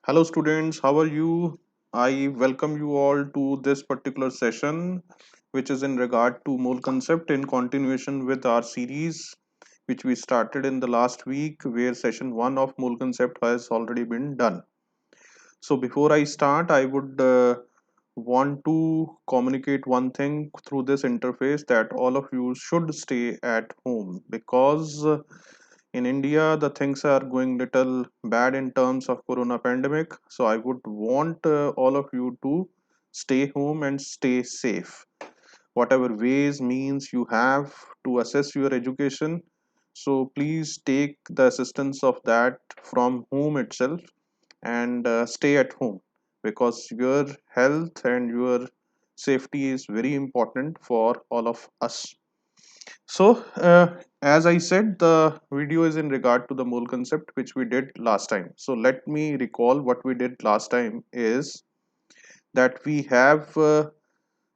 Hello, students. How are you? I welcome you all to this particular session, which is in regard to mole concept in continuation with our series, which we started in the last week, where session one of mole concept has already been done. So, before I start, I would want to communicate one thing through this interface that all of you should stay at home because in India, the things are going little bad in terms of corona pandemic. So I would want all of you to stay home and stay safe. Whatever ways, means you have to assess your education. So please take the assistance of that from home itself and stay at home because your health and your safety is very important for all of us. So, as I said, the video is in regard to the mole concept which we did last time. So, let me recall what we did last time is that we have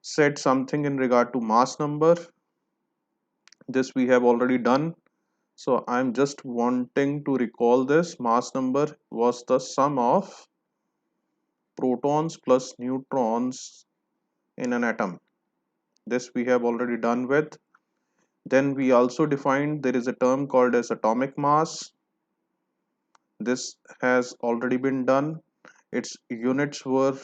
said something in regard to mass number. This we have already done. So, I'm just wanting to recall this. Mass number was the sum of protons plus neutrons in an atom. This we have already done with. Then we also defined there is a term called as atomic mass. This has already been done. Its units were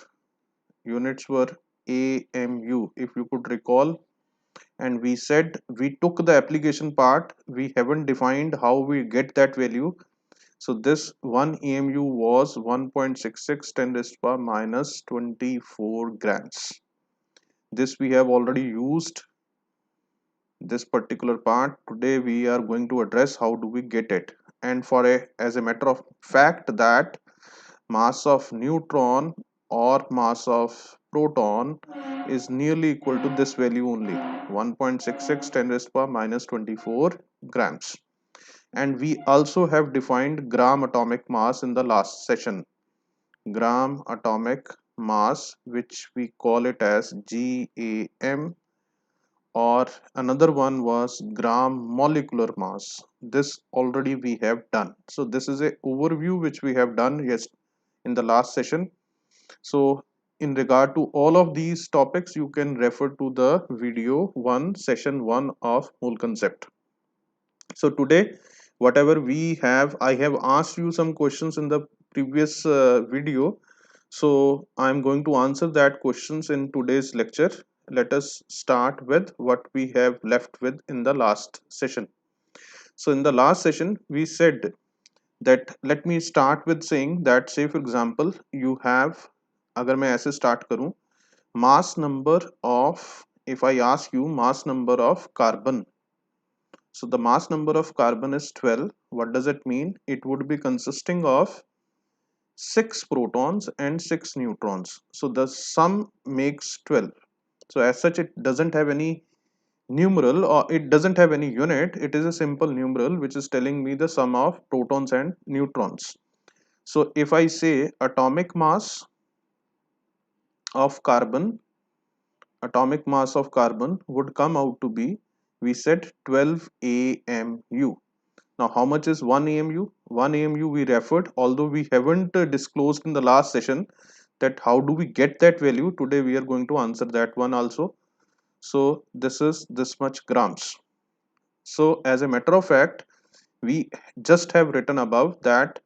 AMU, if you could recall. And we said we took the application part. We haven't defined how we get that value. So this one AMU was 1.66 10 raised to power minus 24 grams. This we have already used this particular part. Today we are going to address how do we get it. And for a as a matter of fact that mass of neutron or mass of proton is nearly equal to this value only 1.66 10 raised to power minus 24 grams. And we also have defined gram atomic mass in the last session. Gram atomic mass, which we call it as GAM, or another one was gram molecular mass. This already we have done. So this is a overview which we have done yes in the last session. So in regard to all of these topics, you can refer to the video 1 session 1 of mole concept. So today whatever we have, I have asked you some questions in the previous video. So I'm going to answer that questions in today's lecture. Let us start with what we have left with in the last session. So in the last session we said that let me start with saying that say for example you have, अगर मैं ऐसे start करूं, mass number of, if I ask you mass number of carbon, so the mass number of carbon is 12. What does it mean? It would be consisting of 6 protons and 6 neutrons. So the sum makes 12. So as such it doesn't have any numeral or it doesn't have any unit. It is a simple numeral which is telling me the sum of protons and neutrons. So if I say of carbon atomic mass of carbon would come out to be, we said 12 AMU. Now how much is 1 AMU? 1 AMU we referred, although we haven't disclosed in the last session that how do we get that value. Today we are going to answer that one also. So this is this much grams. So as a matter of fact, we just have written above that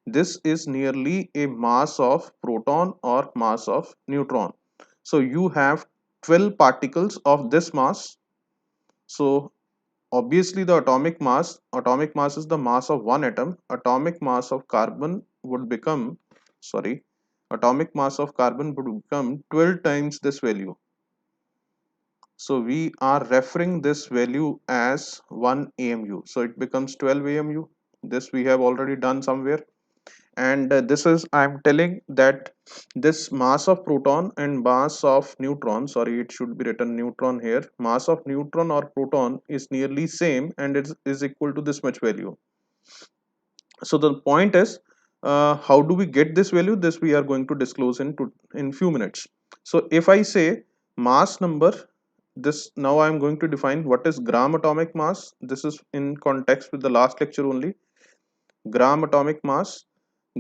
this is nearly a mass of proton or mass of neutron. So you have 12 particles of this mass. So obviously the atomic mass is the mass of one atom. Atomic mass of carbon would become, sorry, atomic mass of carbon would become 12 times this value. So we are referring this value as 1 AMU. So it becomes 12 AMU. This we have already done somewhere. And this is, I'm telling that this mass of proton and mass of neutron, sorry, it should be written neutron here. Mass of neutron or proton is nearly same and it is equal to this much value. So the point is, how do we get this value? This we are going to disclose in few minutes. So if I say mass number, this now I am going to define what is gram atomic mass. This is in context with the last lecture only. Gram atomic mass.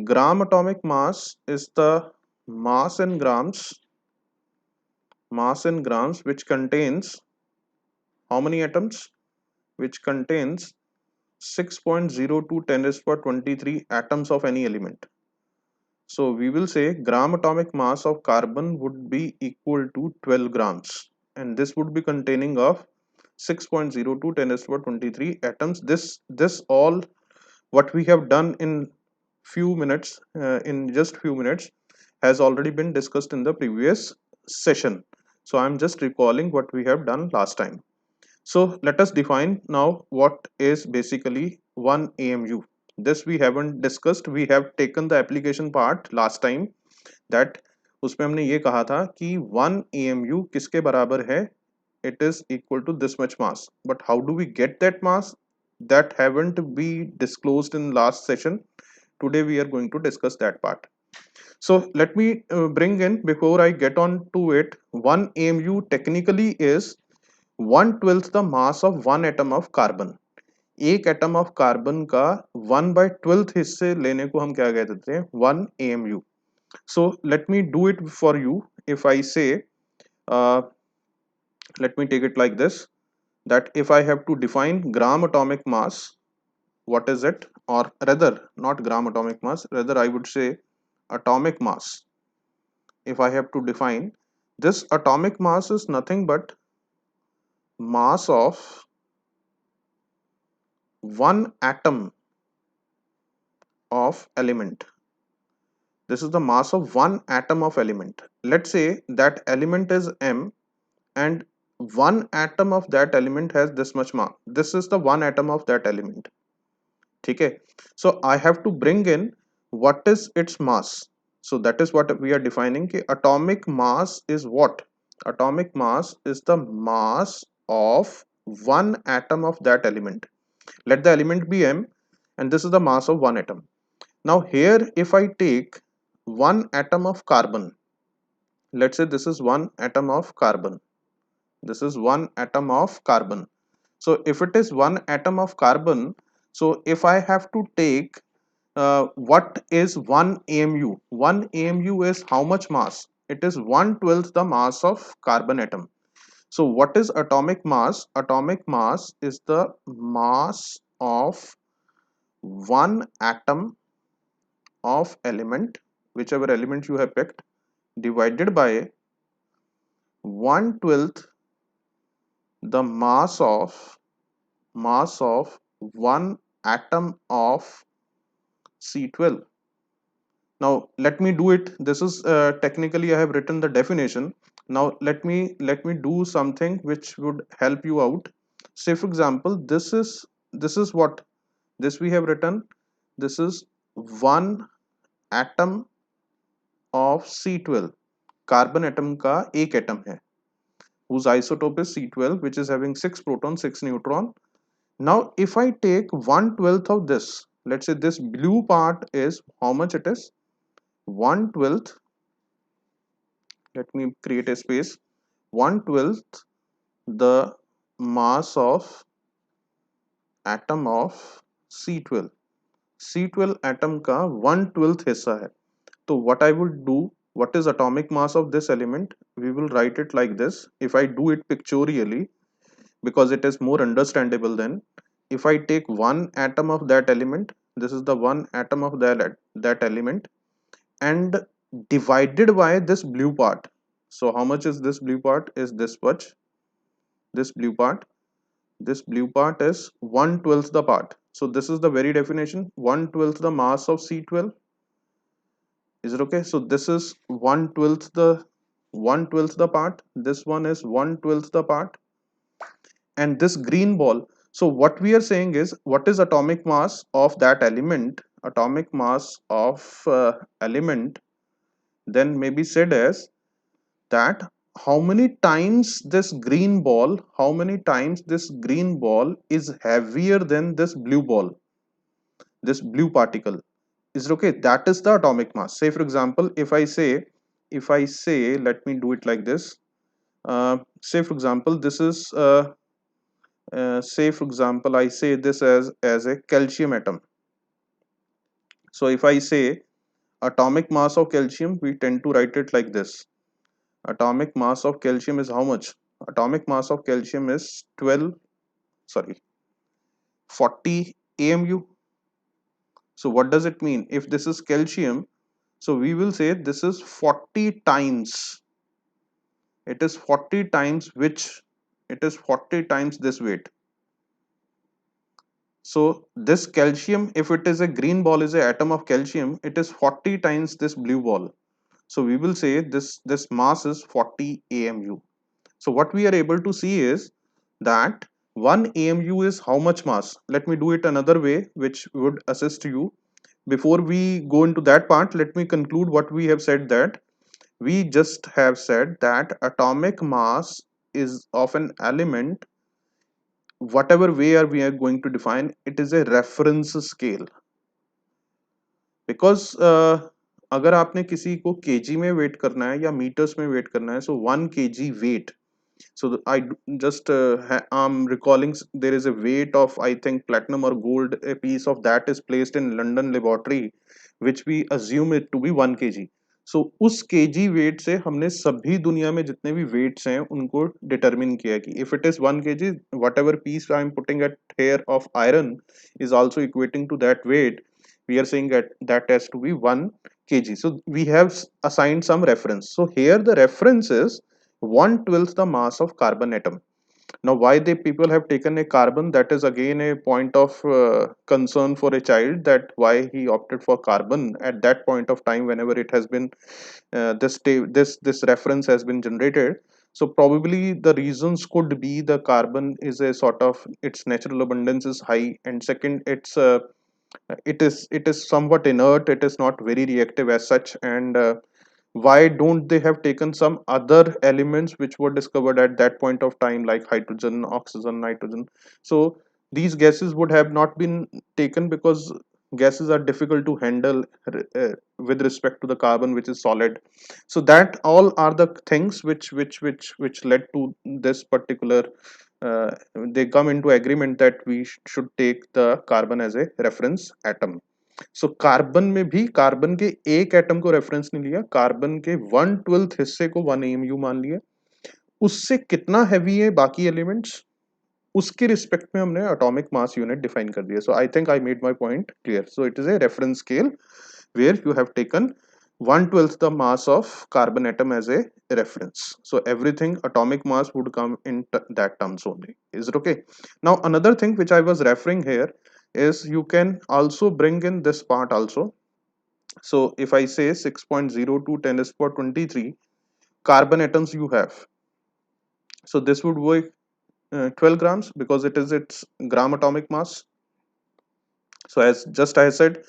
gram atomic mass is the mass in grams, which contains how many atoms? Which contains 6.02 10 raised to power 23 atoms of any element. So we will say gram atomic mass of carbon would be equal to 12 grams, and this would be containing of 6.02 10 raised to power 23 atoms. This all what we have done in few minutes, in just few minutes, has already been discussed in the previous session. So I'm just recalling what we have done last time. So let us define now what is basically 1 AMU. This we haven't discussed. We have taken the application part last time, that उसमें हमने ये कहा था कि 1 AMU किसके बराबर है? It is equal to this much mass. But how do we get that mass? That haven't been disclosed in last session. Today we are going to discuss that part. So let me bring in, before I get on to it, 1 AMU technically is 1/12 the mass of one atom of carbon. एक atom of carbon का 1/12 हिस्से लेने को हम क्या कह देते हैं? 1 AMU. So let me do it for you. If I say, uh, let me take it like this, that if I have to define gram atomic mass, what is it? Or rather, not gram atomic mass, rather I would say atomic mass. If I have to define, this atomic mass is nothing but mass of one atom of element. This is the mass of one atom of element. Let's say that element is M, and one atom of that element has this much mass. This is the one atom of that element. Okay. So I have to bring in what is its mass. So that is what we are defining. Atomic mass is what? Atomic mass is the mass of one atom of that element. Let the element be M, and this is the mass of one atom. Now here, if I take one atom of carbon, let's say this is one atom of carbon. This is one atom of carbon. So if it is one atom of carbon, so if I have to take what is 1 AMU? 1 AMU is how much mass? It is 1/12 the mass of carbon atom. So what is atomic mass? Atomic mass is the mass of one atom of element, whichever element you have picked, divided by 1/12 the mass of one atom of C12. Now let me do it. This is technically I have written the definition. Now let me do something which would help you out. Say for example, this is what this we have written. This is one atom of C12. Carbon atom का एक atom है, whose isotope is C12, which is having 6 proton 6 neutron. Now if I take 1/12 of this, let's say this blue part is how much it is? 1/12, let me create a space, 1/12 the mass of atom of C12. C12 atom का 1/12 हिस्सा है. So what I will do, what is atomic mass of this element? We will write it like this. If I do it pictorially, because it is more understandable, then if I take one atom of that element, this is the one atom of that element, and divided by this blue part. So how much is this blue part? Is this much? This blue part, this blue part is 1/12 the part. So this is the very definition, 1/12 the mass of C12. Is it okay? So this is 1/12 the part, this one is 1/12 the part, and this green ball. So what we are saying is, what is atomic mass of that element? Atomic mass of element then may be said as that how many times this green ball, how many times this green ball is heavier than this blue ball, this blue particle. Is it okay? That is the atomic mass. Say for example, if I say, let me do it like this. Say for example, this is say for example, I say this as a calcium atom. So if I say atomic mass of calcium, we tend to write it like this. Atomic mass of calcium is how much? Atomic mass of calcium is 12, sorry, 40 AMU. So what does it mean? If this is calcium, so we will say this is 40 times. It is 40 times which? It is 40 times this weight. So this calcium, if it is a green ball is an atom of calcium, it is 40 times this blue ball. So we will say this mass is 40 AMU. So what we are able to see is that 1 AMU is how much mass? Let me do it another way which would assist you. Before we go into that part, let me conclude what we have said, that we just have said that atomic mass is of an element, whatever way are we are going to define, it is a reference scale. Because अगर आपने किसी को KG में weight करना है या metres में weight करना है, so 1 kg weight, so I just I'm recalling there is a weight of, I think, platinum or gold, a piece of that is placed in London laboratory which we assume it to be 1 kg. So उस kg weight से हमने सभी दुनिया में जितने भी weights हैं उनको determine किया कि if it is 1 kg, whatever piece I am putting at here of iron is also equating to that weight. We are saying that that has to be 1 kg. So we have assigned some reference. So here the reference is 1/12 the mass of carbon atom. Now why the people have taken a carbon, that is again a point of concern for a child, that why he opted for carbon at that point of time whenever it has been this reference has been generated. So probably the reasons could be the carbon is a sort of, its natural abundance is high, and second, it is somewhat inert, it is not very reactive as such, and why don't they have taken some other elements which were discovered at that point of time, like hydrogen, oxygen, nitrogen? So these gases would have not been taken because gases are difficult to handle with respect to the carbon which is solid. So that all are the things which led to this particular, they come into agreement that we should take the carbon as a reference atom. So carbon में भी carbon के एक atom को reference नहीं लिया, carbon के 1/12 हिस्से को 1 AMU मान लिया, उससे कितना हैवी है बाकी एलिमेंट्स, उसके रिस्पेक्ट में हमने एटॉमिक मास यूनिट डिफाइन कर दिया. So I think I made my point clear. So it is a reference scale where you have taken 1/12 the mass of carbon atom as a reference. So everything atomic mass would come in that terms only. Is it okay? Now another thing which I was referring here is you can also bring in this part also. So if I say 6.02 10 is for 23 carbon atoms you have, so this would weigh 12 grams because it is its gram atomic mass. So as just I said,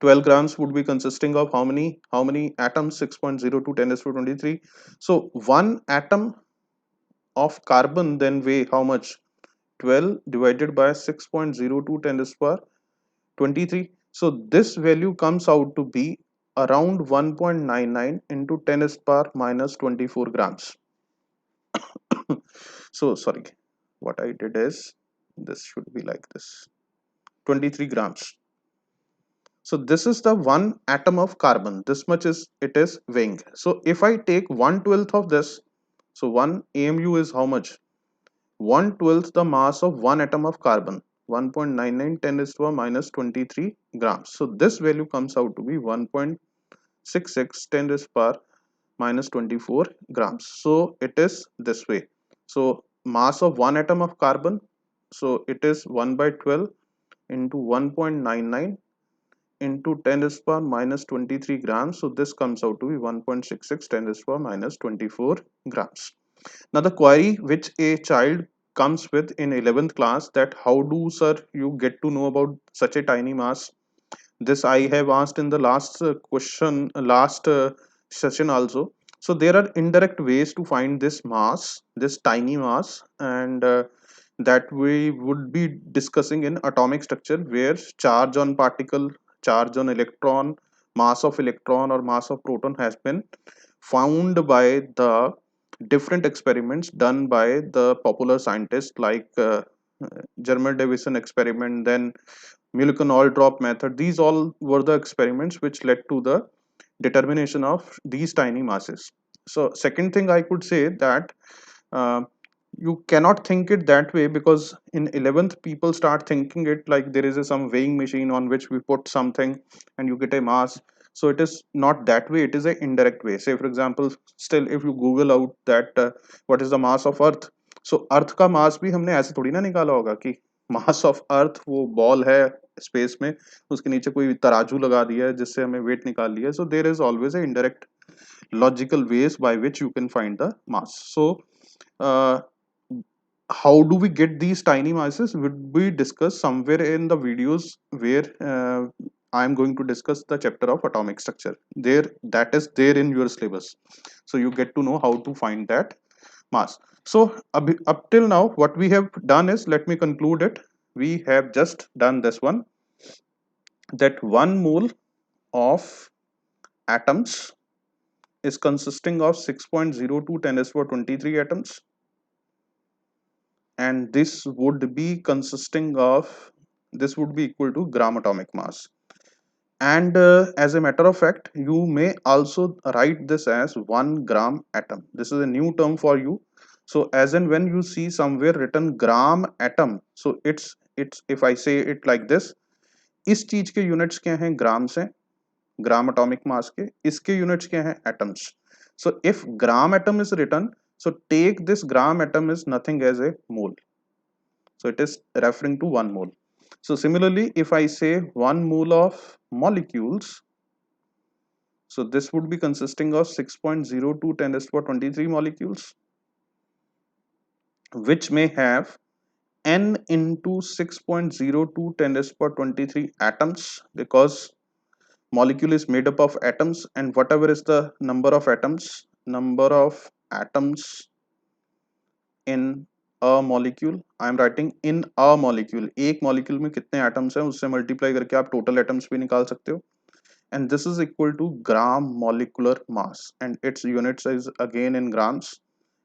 12 grams would be consisting of how many atoms? 6.02 10 is to 23. So one atom of carbon then weigh how much? 12 divided by 6.02 10 is per 23. So this value comes out to be around 1.99 into 10 is per minus 24 grams. So sorry, what I did is, this should be like this, 23 grams. So this is the one atom of carbon. This much is it is weighing. So if I take 1/12 of this, so 1 AMU is how much? 1/12 the mass of one atom of carbon. 1.9910 is to a minus 23 grams. So this value comes out to be 1.6610 is per minus 24 grams. So it is this way. So mass of one atom of carbon. So it is 1/12 into 1.99 into 10 is power minus 23 grams. So this comes out to be 1.66 10 is power minus 24 grams. Now the query which a child comes with in 11th class, that how do sir you get to know about such a tiny mass? This I have asked in the last last session also. So there are indirect ways to find this mass, this tiny mass, and that we would be discussing in atomic structure, where charge on particle, charge on electron, mass of electron or mass of proton has been found by the different experiments done by the popular scientists, like German Davison experiment, then Millikan all drop method. These all were the experiments which led to the determination of these tiny masses. So second thing I could say that uh, you cannot think it that way, because in 11th people start thinking it like there is some weighing machine on which we put something and you get a mass. So it is not that way, it is an indirect way. Say for example, still if you google out that what is the mass of earth, so earth का mass भी हमने ऐसे थोड़ी ना निकाला होगा कि mass of earth वो ball है स्पेस में, उसके नीचे कोई तराजू लगा दिया है जिससे हमें वेट निकाल लिया है. So there is always a indirect logical ways by which you can find the mass. So uh, how do we get these tiny masses would be discussed somewhere in the videos where I am going to discuss the chapter of atomic structure. There, that is there in your syllabus, so you get to know how to find that mass. So up till now what we have done is, let me conclude it. We have just done this one, that 1 mole of atoms is consisting of 6.02 10 to the power 23 atoms, and this would be equal to gram atomic mass. And as a matter of fact, you may also write this as 1 gram atom. This is a new term for you. So as and when you see somewhere written gram atom, so it's if I say it like this, इस चीज के units क्या हैं, ग्राम से, ग्राम atomic mass के, इसके units क्या हैं, atoms. So if gram atom is written, so take this gram atom is nothing as a mole. So it is referring to 1 mole. So similarly, if I say 1 mole of molecules, so this would be consisting of 6.02 10 to the power 23 molecules, which may have n into 6.02 10 to the power 23 atoms, because molecule is made up of atoms, and whatever is the number of atoms in a molecule, I am writing in a molecule. एक molecule में कितने atoms हैं उससे multiply करके आप total atoms भी निकाल सकते हो. And this is equal to gram molecular mass, and its units is again in grams,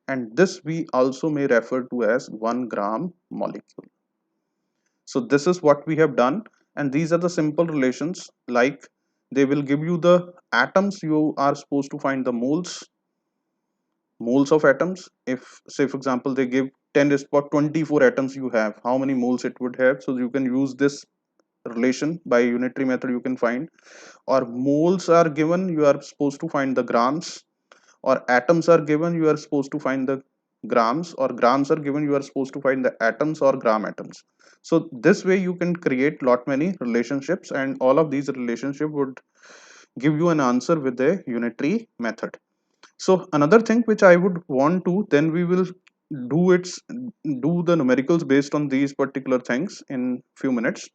and this we also may refer to as 1 gram molecule. So this is what we have done, and these are the simple relations. Like, they will give you the atoms, you are supposed to find the moles of atoms. If say for example they give 10 to the power 24 atoms, you have how many moles it would have, so you can use this relation by unitary method, you can find. Or moles are given, you are supposed to find the grams. Or atoms are given, you are supposed to find the grams. Or grams are given, you are supposed to find the atoms or gram atoms. So this way you can create lot many relationships, and all of these relationships would give you an answer with a unitary method. So another thing which I would want to, then we will do the numericals based on these particular things in few minutes.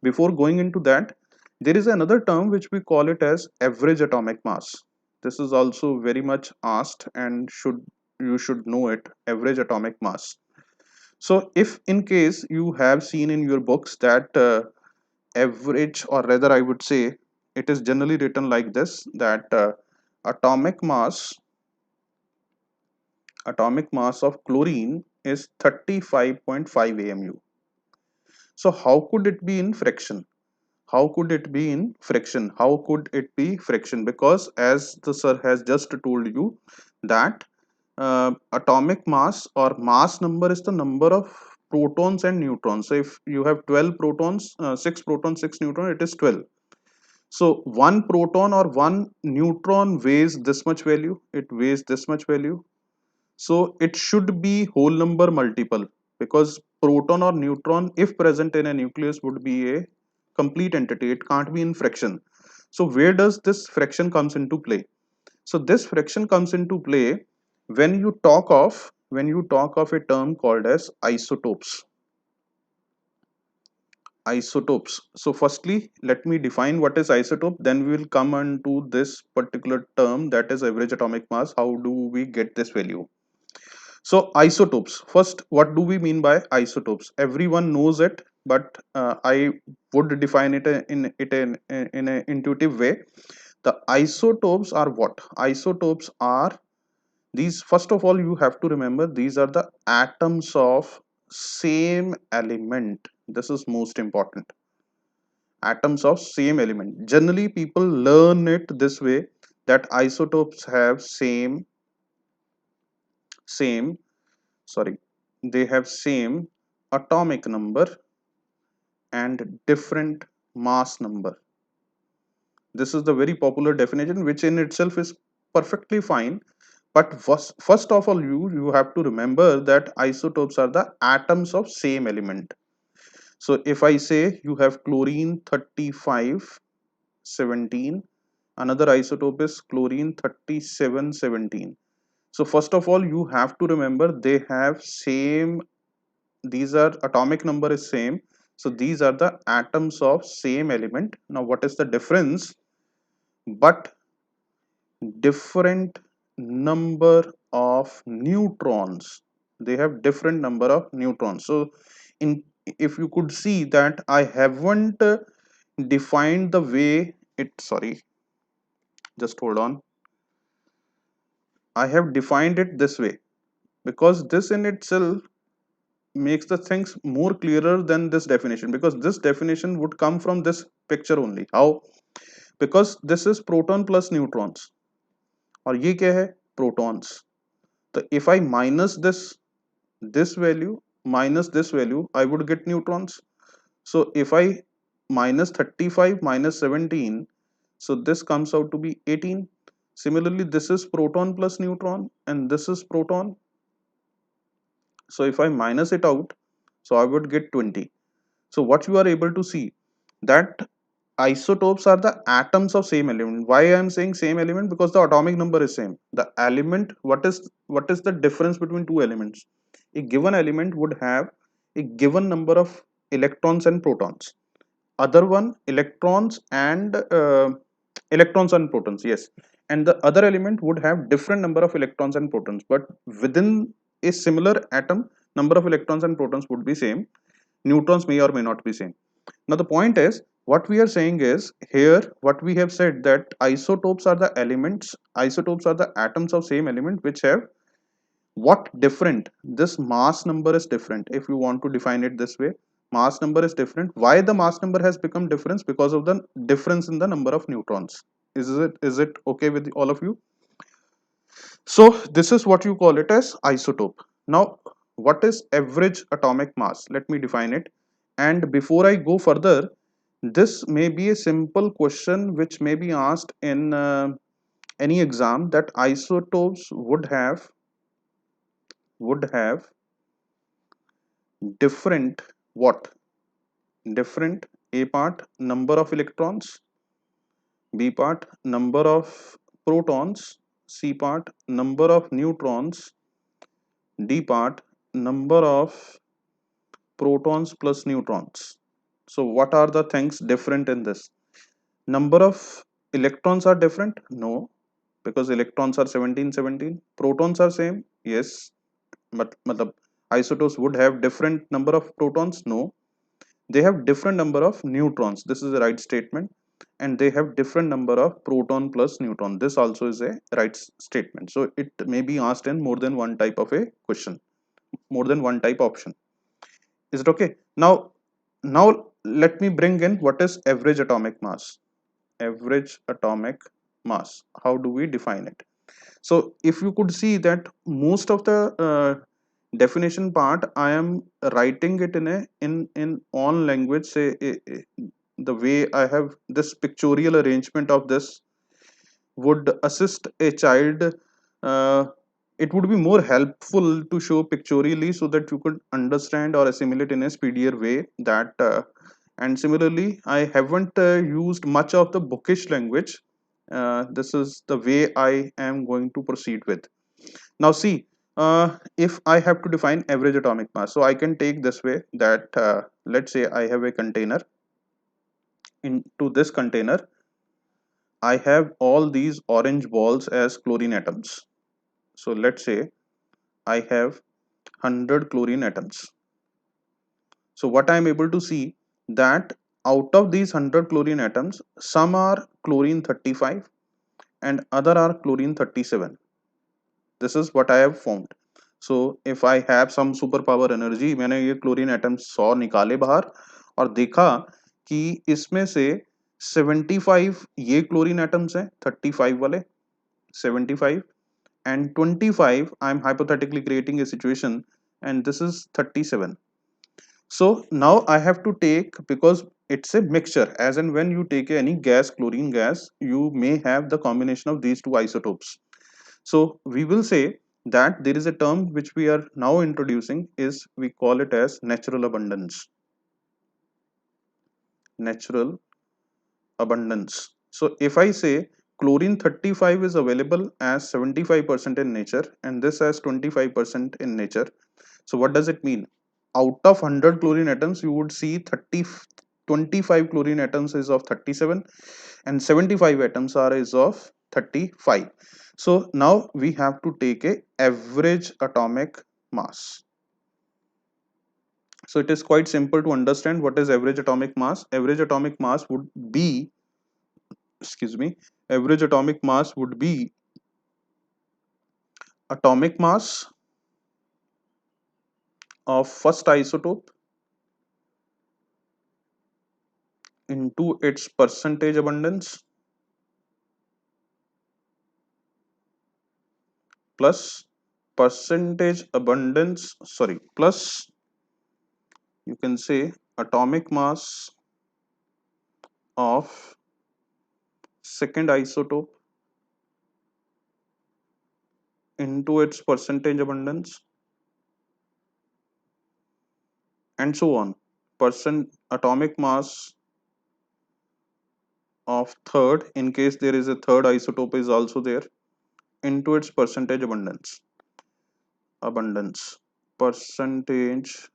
Before going into that, there is another term which we call it as average atomic mass. This is also very much asked, and you should know it, average atomic mass. So if in case you have seen in your books that average, or rather I would say it is generally written like this, that atomic mass atomic mass of chlorine is 35.5 AMU. So how could it be in fraction? How could it be in fraction? How could it be fraction? Because as the sir has just told you that atomic mass or mass number is the number of protons and neutrons. So if you have 12 protons, 6 protons, 6 neutrons, it is 12. So one proton or one neutron weighs this much value, it weighs this much value. So it should be whole number multiple, because proton or neutron if present in a nucleus would be a complete entity, it can't be in fraction. So where does this fraction comes into play? So this fraction comes into play when you talk of a term called as isotopes. Isotopes. So firstly let me define what is isotope, then we will come on to this particular term, that is average atomic mass. How do we get this value? So isotopes. First, what do we mean by isotopes? Everyone knows it, but I would define it in an intuitive way. The isotopes are what? Isotopes are these. First of all, you have to remember these are the atoms of same element. This is most important. Atoms of same element. Generally, people learn it this way. that isotopes have same sorry they have same atomic number and different mass number. This is the very popular definition, which in itself is perfectly fine. But first of all, you have to remember that isotopes are the atoms of same element. So if I say you have chlorine 3517, another isotope is chlorine 3717. So first of all, you have to remember they have same, these are atomic number is same. So these are the atoms of same element. Now what is the difference? But different number of neutrons. They have different number of neutrons. So in, if you could see that I haven't defined the way it, sorry, just hold on, I have defined it this way because this in itself makes the things more clearer than this definition, because this definition would come from this picture only. How? Because this is proton plus neutrons और ये क्या है? Protons. So if I minus this value minus this value, I would get neutrons. So if I minus 35 minus 17, so this comes out to be 18. Similarly, this is proton plus neutron and this is proton. So if I minus it out, so I would get 20. So what you are able to see that isotopes are the atoms of same element. Why I am saying same element? Because the atomic number is same. The element, what is the difference between two elements? A given element would have a given number of electrons and protons. Other one electrons and protons, yes. And the other element would have different number of electrons and protons, but within a similar atom, number of electrons and protons would be same. Neutrons may or may not be same. Now the point is, what we are saying is here, what we have said that isotopes are the elements, isotopes are the atoms of same element which have what different? This mass number is different. If you want to define it this way, mass number is different. Why the mass number has become different? Because of the difference in the number of neutrons. Is it okay with all of you? So this is what you call it as isotope. Now, what is average atomic mass? Let me define it. And before I go further, this may be a simple question which may be asked in any exam, that isotopes would have different what? Different A part number of electrons, B part number of protons, C part number of neutrons, D part number of protons plus neutrons. So what are the things different in this? Number of electrons are different? No, because electrons are 1717. Protons are same? Yes. But isotopes would have different number of protons? No. They have different number of neutrons. This is a right statement. And they have different number of proton plus neutron. This also is a right statement. So it may be asked in more than one type of a question, more than one type option. Is it okay? Now let me bring in what is average atomic mass. Average atomic mass. How do we define it? So if you could see that most of the definition part I am writing it in a in on language, say the way I have this pictorial arrangement of this would assist a child. uh, it would be more helpful to show pictorially so that you could understand or assimilate in a speedier way that and similarly I haven't used much of the bookish language. This is the way I am going to proceed with. Now see, if I have to define average atomic mass, so I can take this way that let's say I have a container. Into this container I have all these orange balls as chlorine atoms. So let's say I have 100 chlorine atoms. So what I am able to see that out of these 100 chlorine atoms, some are chlorine 35 and other are chlorine 37. This is what I have found. So if I have some super power energy, मैंने ये chlorine atoms 100 निकाले बाहर और देखा कि इसमें से 75 ये क्लोरीन एटम्स हैं 35 वाले, 75, and 25 I'm hypothetically creating a situation, and this is 37. So now I have to take, because it's a mixture, as and when you take any gas, chlorine gas, you may have the combination of these two isotopes. So we will say that there is a term which we are now introducing, is we call it as natural abundance. Natural abundance. So if I say chlorine 35 is available as 75% in nature and this as 25% in nature, so what does it mean? Out of 100 chlorine atoms, you would see 25 chlorine atoms is of 37 and 75 atoms are is of 35. So now we have to take a average atomic mass. So it is quite simple to understand what is average atomic mass. Average atomic mass would be, excuse me, average atomic mass would be atomic mass of first isotope into its percentage abundance plus percentage abundance, sorry, plus you can say atomic mass of second isotope into its percentage abundance, and so on. Percent atomic mass of third, in case there is a third isotope is also there, into its percentage abundance, percentage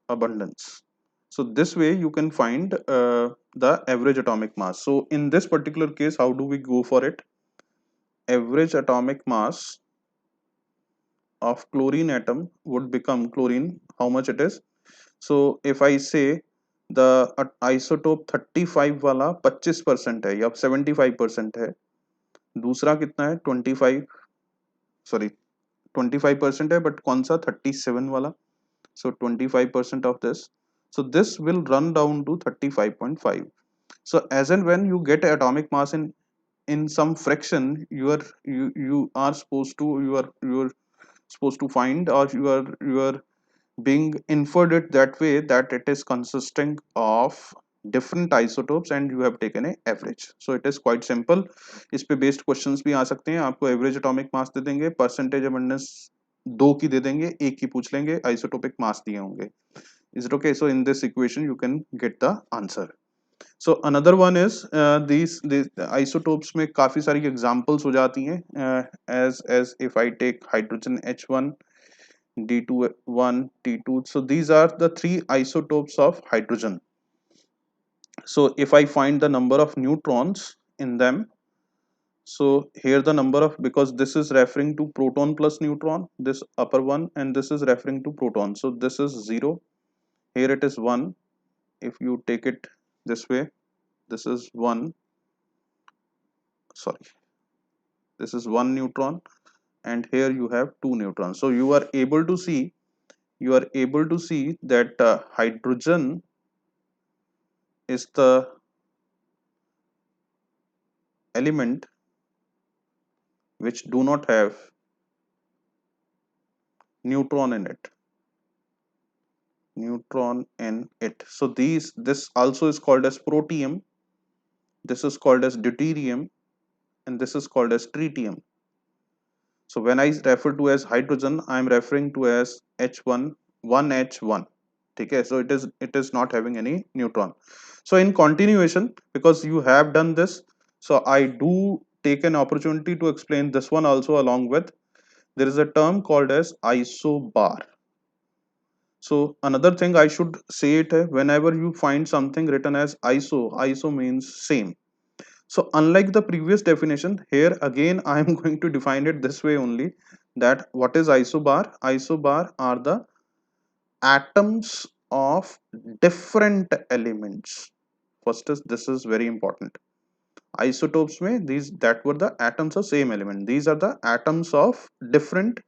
abundance. So this way you can find the average atomic mass. So in this particular case, how do we go for it? Average atomic mass of chlorine atom would become chlorine, how much it is. So if I say the isotope 35 वाला 25% है या 75% है, दूसरा कितना है 25, sorry 25% है, but कौन सा 37 वाला, so 25% of this, so this will run down to 35.5. So as and when you get atomic mass in some fraction, you are supposed to, you are supposed to find, or you are being inferred it that way, that it is consisting of different isotopes and you have taken a average. So it is quite simple. इस पे based questions भी आ सकते हैं, आपको average atomic mass दे देंगे, percentage abundance दो की दे देंगे, एक की पूछ लेंगे, आइसोटोपिक मास दिए होंगे. Is it okay? So in this equation you can get the answer. So another one is these isotopes में काफी सारी examples हो जाती हैं, as if I take hydrogen H1, D21, T2. So these are the three isotopes of hydrogen. So if I find the number of neutrons in them, so here the number of, because this is referring to proton plus neutron, this upper one, and this is referring to proton. So this is 0, here it is 1. If you take it this way, this is 1, sorry, this is 1 neutron, and here you have 2 neutrons. So you are able to see, that hydrogen is the element which do not have neutron in it, so this also is called as protium, this is called as deuterium, and this is called as tritium. So when I refer to as hydrogen, I am referring to as H1, 1H1. Okay, so it is not having any neutron. So in continuation, because you have done this, so I do take an opportunity to explain this one also along with. There is a term called as isobar. So another thing I should say it, whenever you find something written as iso means same. So unlike the previous definition, here again I am going to define it this way only, that what is isobar? Isobar are the atoms of different elements. First is, this is very important. Isotopes में these that were the atoms of same element. These are the atoms of different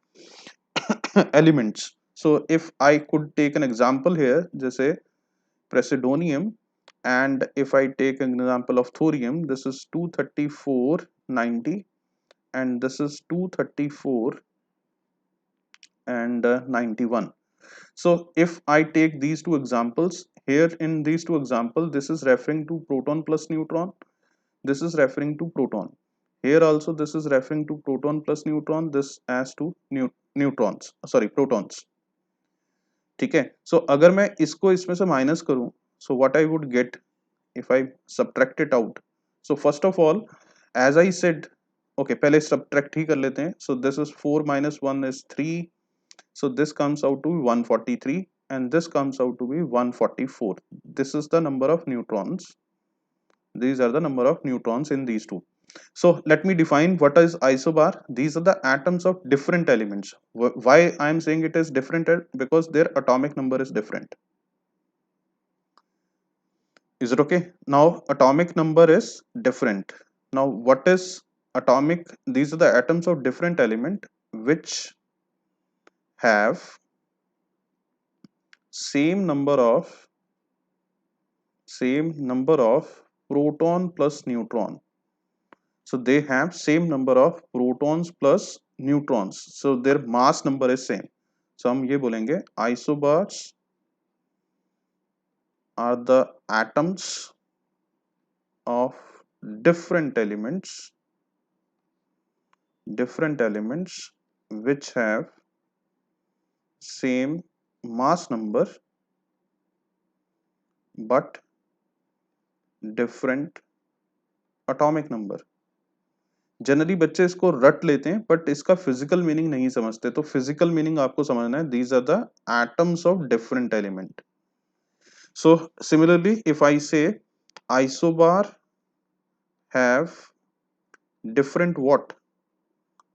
elements. So if I could take an example here, जैसे praseodymium, and if I take an example of thorium, this is 234 90, and this is 234 and 91. So if I take these two examples, here in these two examples, this is referring to proton plus neutron, this is referring to proton. Here also this is referring to proton plus neutron, this as to neutrons, sorry, protons. ठीक है, so अगर मैं इसको इसमें से minus करूं, so what I would get if I subtract it out? So first of all, as I said, okay, पहले subtract ही कर लेते हैं. So this is 4 minus 1 is 3. So this comes out to be 143 and this comes out to be 144. This is the number of neutrons. These are the number of neutrons in these two. So let me define what is isobar. These are the atoms of different elements. Why I am saying it is different? Because their atomic number is different. Is it okay? Now atomic number is different. Now what is atomic? These are the atoms of different element which have same number of proton plus neutron. So they have same number of protons plus neutrons. So their mass number is same. So हम ये बोलेंगे isobars are the atoms of different elements which have same mass number but different atomic number. Generally बच्चे इसको रट लेते हैं but इसका physical meaning नहीं समझते, तो फिजिकल मीनिंग आपको समझना है. These are the atoms of different element. So similarly if I say isobar have different what?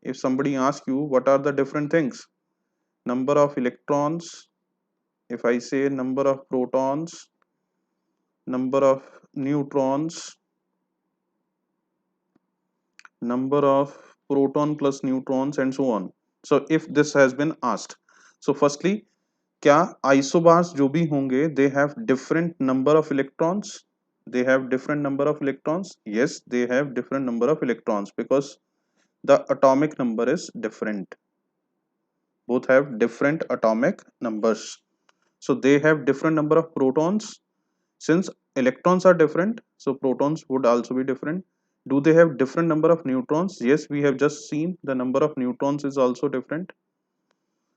If somebody asks you what are the different things, number of electrons, if I say number of protons, number of neutrons, number of proton plus neutrons and so on. So if this has been asked, so firstly, क्या isobars जो भी होंगे they have different number of electrons? They have different number of electrons? Yes, they have different number of electrons because the atomic number is different. Both have different atomic numbers. So they have different number of protons. Since electrons are different, so protons would also be different. Do they have different number of neutrons? Yes, we have just seen the number of neutrons is also different.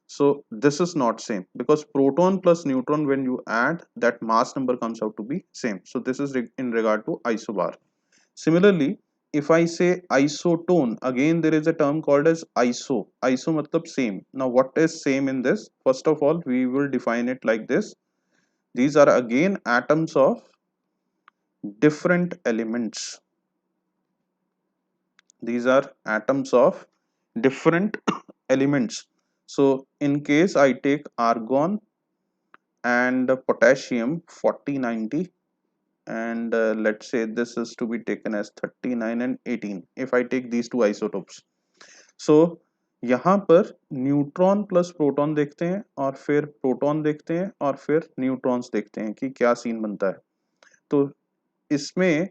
So this is not same because proton plus neutron, when you add, that mass number comes out to be same. So this is in regard to isobar. Similarly, if I say isotone, again there is a term called as iso. Iso matlab same. Now what is same in this? First of all, we will define it like this. These are again atoms of different elements. These are atoms of different elements. So in case I take argon and potassium 4090, and let's say this is to be taken as 39 and 18, if I take these two isotopes. So यहाँ पर neutron plus proton देखते हैं और फिर proton देखते हैं और फिर न्यूट्रॉन्स देखते हैं कि क्या सीन बनता है. तो इसमें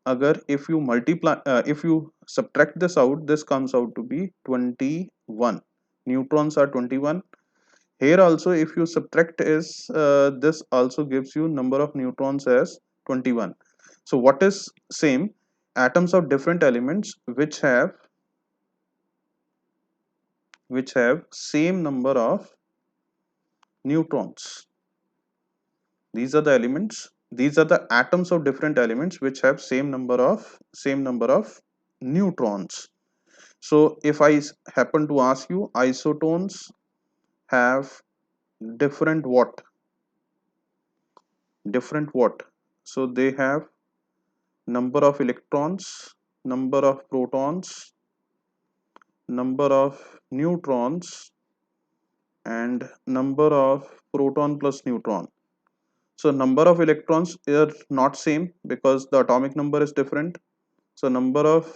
अगर if you multiply, if you subtract this out, this comes out to be 21. Neutrons are 21. Here also if you subtract is this also gives you number of neutrons as 21. So what is same? Atoms of different elements which have same number of neutrons. These are the elements, these are the atoms of different elements which have same number of neutrons. So if I happen to ask you, isotones have different what? So they have number of electrons, number of protons, number of neutrons, and number of proton plus neutron. So number of electrons are not same because the atomic number is different. So number of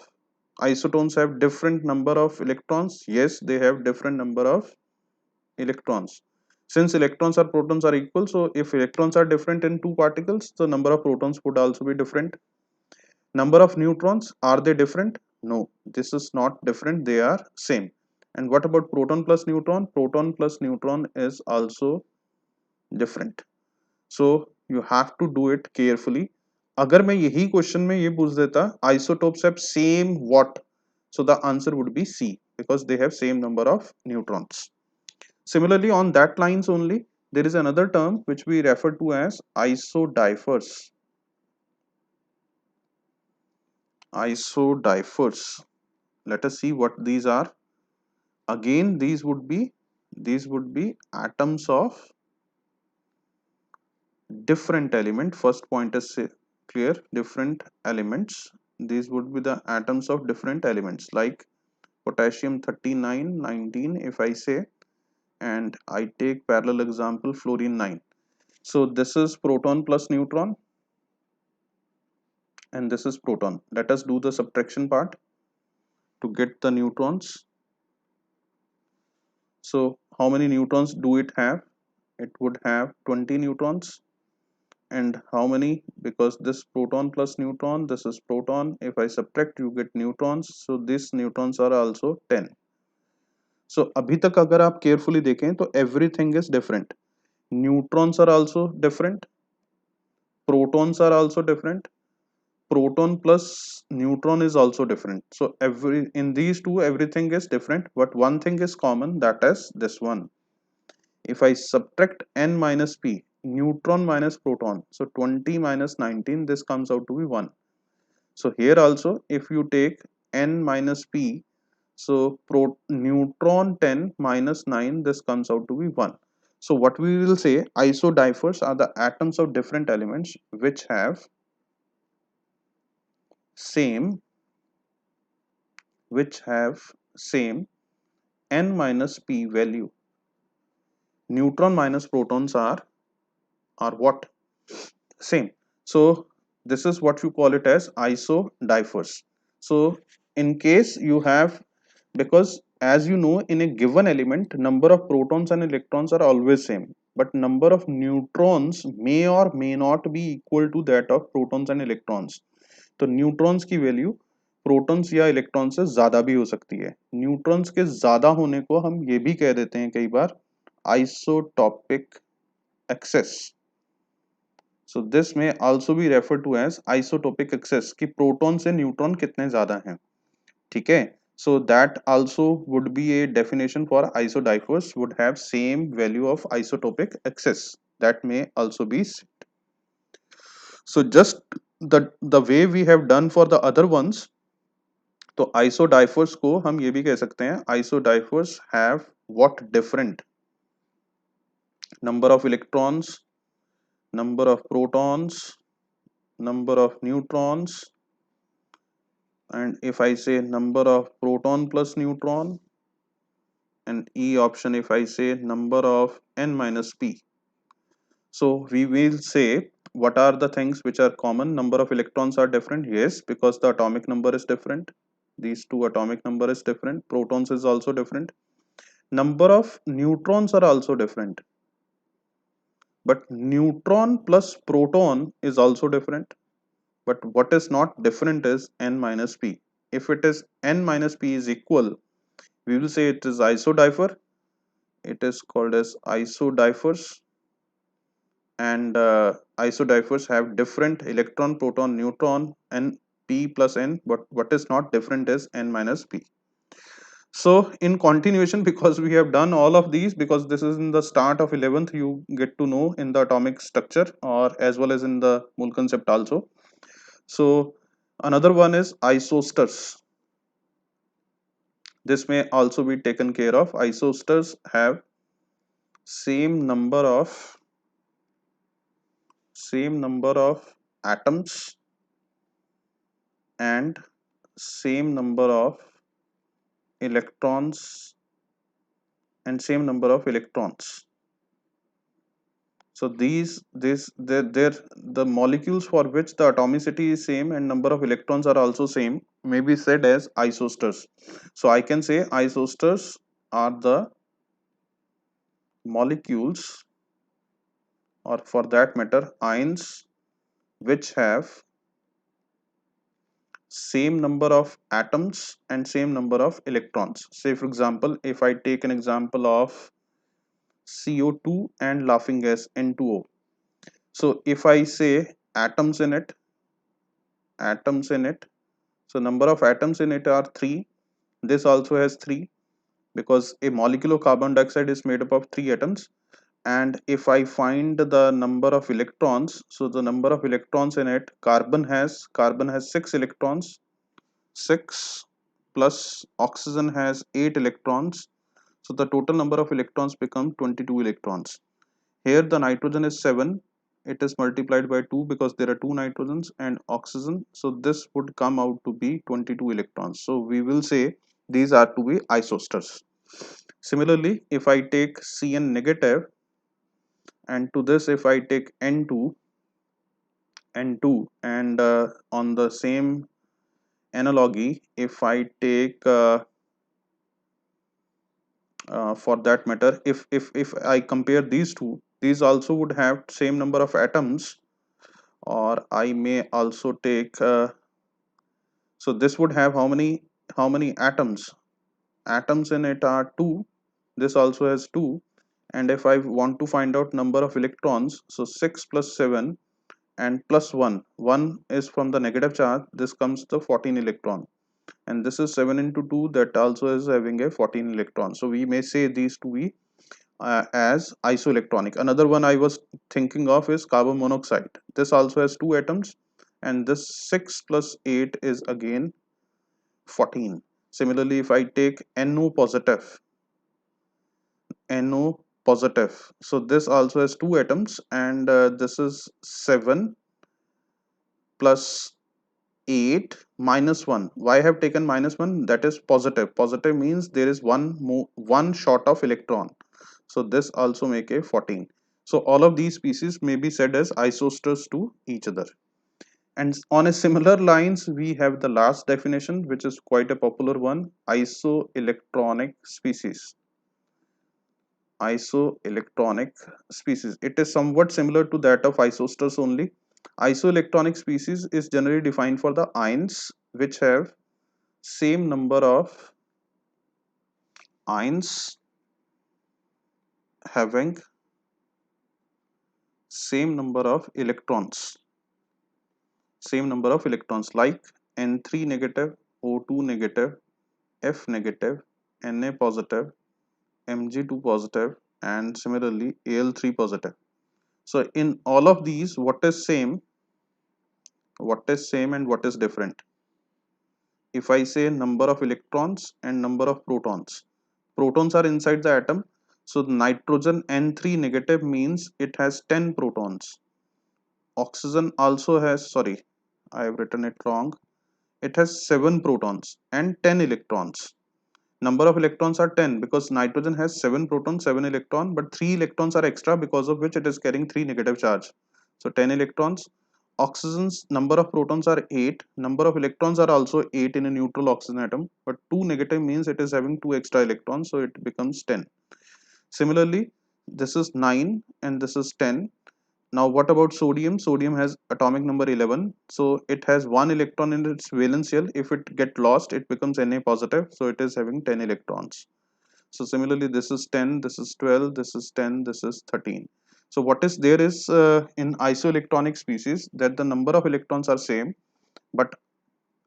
isotones have different number of electrons. Yes, they have different number of electrons. Since electrons or protons are equal, so if electrons are different in two particles, the number of protons would also be different. Number of neutrons, are they different? No, this is not different, they are same. And what about proton plus neutron? Proton plus neutron is also different. So you have to do it carefully. अगर मैं यही question में ये पूछ देता isotopes have same what, so the answer would be C, because they have same number of neutrons. Similarly, on that lines only, there is another term which we refer to as isodiphers. Isodiphers, let us see what these are. Again, these would be atoms of different element. First point is clear, different elements. These would be the atoms of different elements, like potassium 39 19 if I say, and I take parallel example fluorine 9. So this is proton plus neutron, and this is proton. Let us do the subtraction part to get the neutrons. So how many neutrons do it have? It would have 20 neutrons. And how many? Because this proton plus neutron, this is proton, if I subtract you get neutrons, so these neutrons are also 10. So अभी तक अगर आप carefully देखें तो everything is different. Neutrons are also different, protons are also different, proton plus neutron is also different. So every in these two everything is different, but one thing is common, that is this one. If I subtract n minus p, neutron minus proton, so 20 minus 19, this comes out to be 1. So here also, if you take n minus p, so neutron 10 minus 9, this comes out to be 1. So what we will say, isodiphers are the atoms of different elements which have same n minus p value. Neutron minus protons are what? Same. So this is what you call it as isodiphers. So in case you have, because as you know, in a given element number of protons and electrons are always same, but number of neutrons may or may not be equal to that of protons and electrons. तो neutrons की value protons या electron से ज्यादा भी हो सकती है. Neutrons के ज्यादा होने को हम ये भी कह देते हैं कई बार isotopic excess. So this may also be refer to as isotopic excess, कि प्रोटॉन से न्यूट्रॉन कितने ज्यादा हैं. ठीक है. So that also would be a definition for isodiaphers would have same value of isotopic excess. That may also be. So just the way we have done for the other ones, तो isodiaphers को हम ये भी कह सकते हैं isodiaphers have what different number of electrons, number of protons, number of neutrons, and if I say number of proton plus neutron, and E option if I say number of n minus p. So we will say what are the things which are common. Number of electrons are different, yes, because the atomic number is different. These two atomic number is different. Protons is also different. Number of neutrons are also different, but neutron plus proton is also different. But what is not different is n minus p. If it is n minus p is equal, we will say it is isodifer. It is called as isodifers, and isodifers have different electron, proton, neutron, and p plus n. But what is not different is n minus p. So in continuation, because we have done all of these, because this is in the start of 11th, you get to know in the atomic structure or as well as in the mole concept also. So another one is isosters. This may also be taken care of. Isosters have same number of atoms and same number of electrons and same number of electrons. So the molecules for which the atomicity is same and number of electrons are also same may be said as isosters. So I can say isosters are the molecules, or for that matter ions, which have same number of atoms and same number of electrons. Say for example, if I take an example of CO2 and laughing gas N2O. So if I say atoms in it, atoms in it, so number of atoms in it are 3. This also has 3 because a molecule of carbon dioxide is made up of 3 atoms. And if I find the number of electrons, so the number of electrons in it, carbon has 6 electrons, 6 plus oxygen has 8 electrons, so the total number of electrons become 22 electrons. Here the nitrogen is 7, it is multiplied by 2 because there are 2 nitrogens and oxygen, so this would come out to be 22 electrons. So we will say these are to be isosters. Similarly, if I take Cn negative, and to this if I take N2 and on the same analogy, if I take for that matter, if I compare these two, these also would have same number of atoms, or I may also take so this would have how many atoms? Atoms in it are 2. This also has 2. And if I want to find out number of electrons, so 6 plus 7 and plus 1, 1 is from the negative charge, this comes the 14 electron, and this is 7 into 2, that also is having a 14 electron. So we may say these to be as isoelectronic. Another one I was thinking of is carbon monoxide. This also has 2 atoms, and this 6 plus 8 is again 14. Similarly, if I take NO positive, NO positive, so this also has 2 atoms, and this is 7 plus 8 minus 1. Why I have taken minus 1? That is positive. Positive means there is one short of electron. So this also make a 14. So all of these species may be said as isosters to each other. And on a similar lines, we have the last definition, which is quite a popular one: isoelectronic species. Isoelectronic species. It is somewhat similar to that of isosters only. Isoelectronic species is generally defined for the ions which have same number of ions having same number of electrons, like N3 negative, O2 negative, F negative, Na positive, Mg2 positive, and similarly Al3 positive. So in all of these, what is same and what is different? If I say number of electrons and number of protons are inside the atom. So nitrogen N3 negative means it has 10 protons. Oxygen also has, sorry, I have written it wrong. It has 7 protons and 10 electrons. Number of electrons are 10 because nitrogen has 7 protons, 7 electron, but 3 electrons are extra because of which it is carrying 3 negative charge. So 10 electrons. Oxygen's number of protons are 8. Number of electrons are also 8 in a neutral oxygen atom, but 2 negative means it is having 2 extra electrons, so it becomes 10. Similarly, this is 9 and this is 10. Now what about sodium? Sodium has atomic number 11. So it has 1 electron in its valence shell. If it get lost, it becomes Na positive. So it is having 10 electrons. So similarly, this is 10, this is 12, this is 10, this is 13. So what is there is in isoelectronic species that the number of electrons are same, but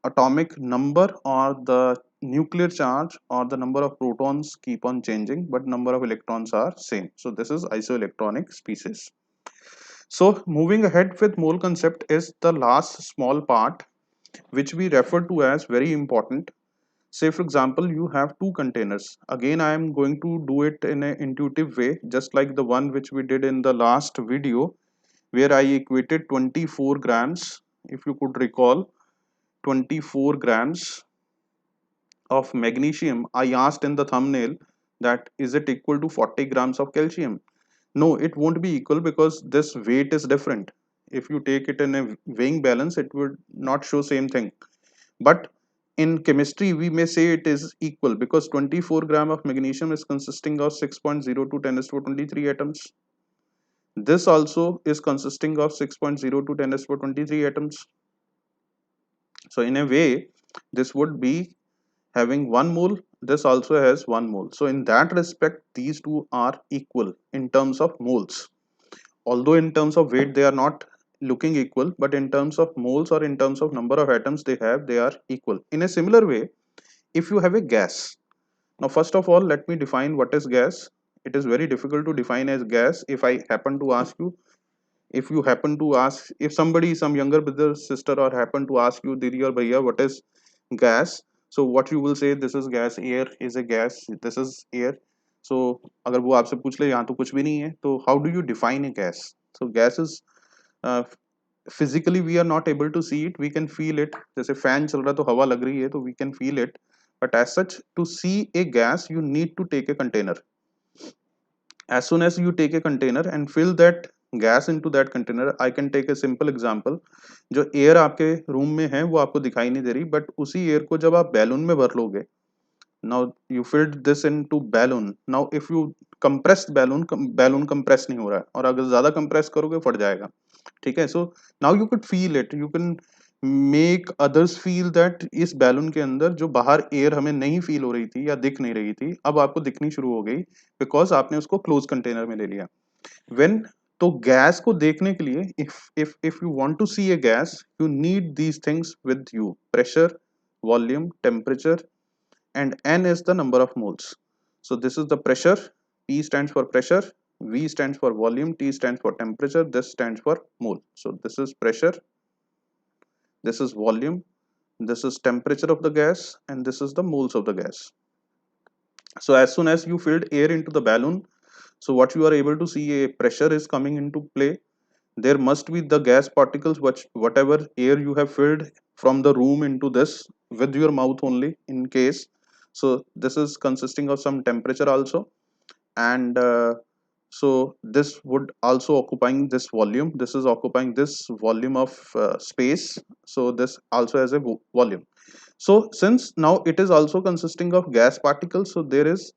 atomic number or the nuclear charge or the number of protons keep on changing, but number of electrons are same. So this is isoelectronic species. So moving ahead with mole concept is the last small part which we refer to as very important. Say for example, you have two containers. Again, I am going to do it in an intuitive way, just like the one which we did in the last video, where I equated 24 grams, if you could recall, 24 grams of magnesium. I asked in the thumbnail that is it equal to 40 grams of calcium? No, it won't be equal because this weight is different. If you take it in a weighing balance, it would not show same thing. But in chemistry, we may say it is equal because 24 gram of magnesium is consisting of 6.02 10 to 23 atoms. This also is consisting of 6.02 10 to 23 atoms. So in a way, this would be having 1 mole, this also has 1 mole. So in that respect, these two are equal in terms of moles. Although in terms of weight, they are not looking equal, but in terms of moles or in terms of number of atoms they have, they are equal. In a similar way, if you have a gas, now first of all, let me define what is gas. It is very difficult to define as gas. If I happen to ask you, if you happen to ask, if somebody, some younger brother, sister, or happen to ask you, Didi or Bhaiya, what is gas? So what you will say, this is gas, air is a gas, this is air. So अगर वो आपसे पूछ ले यहाँ तो कुछ भी नहीं है, तो how do you define a gas? So gas is uh, physically we are not able to see it, we can feel it. जैसे फैन चल रहा है तो हवा लग रही है तो we can feel it, but as such to see a gas you need to take a container. As soon as you take a container and fill that gas into that container, I can take a simple example. जो air आपके room में है वो आपको दिखाई नहीं दे रही, but उसी एयर को जब आप बैलून में भर लोगे, now you filled this into balloon, now if you compress balloon, balloon compress नहीं हो रहा है, और अगर ज्यादा compress करोगे फट जाएगा, ठीक है. So now you could feel it, you can make others feel that इस बैलून के अंदर जो बाहर एयर हमें नहीं फील हो रही थी या दिख नहीं रही थी, अब आपको दिखनी शुरू हो गई, बिकॉज आपने उसको क्लोज कंटेनर में ले लिया. व्हेन, तो गैस को देखने के लिए, if you want to see a gas, you need these things with you: pressure, volume, temperature, and n is the number of moles. So this is the pressure. P stands for pressure, V stands for volume, T stands for temperature, this stands for mole. So this is pressure, this is volume, this is temperature of the gas, and this is the moles of the gas. So as soon as you filled air into the balloon, so what you are able to see, a pressure is coming into play. There must be the gas particles, which whatever air you have filled from the room into this with your mouth only in case. So this is consisting of some temperature also, and so this would also occupying this volume, this is occupying this volume of space, so this also has a volume. So since now it is also consisting of gas particles, so there is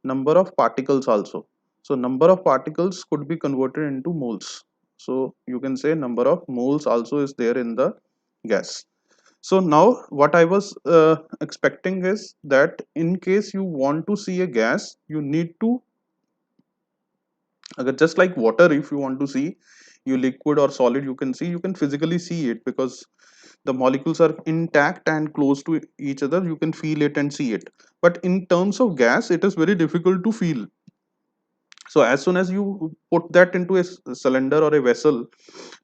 number of particles also. So number of particles could be converted into moles, so you can say number of moles also is there in the gas. So now what I was expecting is that in case you want to see a gas, you need to, just like water, if you want to see you liquid or solid, you can see, you can physically see it because the molecules are intact and close to each other, you can feel it and see it. But in terms of gas, it is very difficult to feel. So as soon as you put that into a cylinder or a vessel,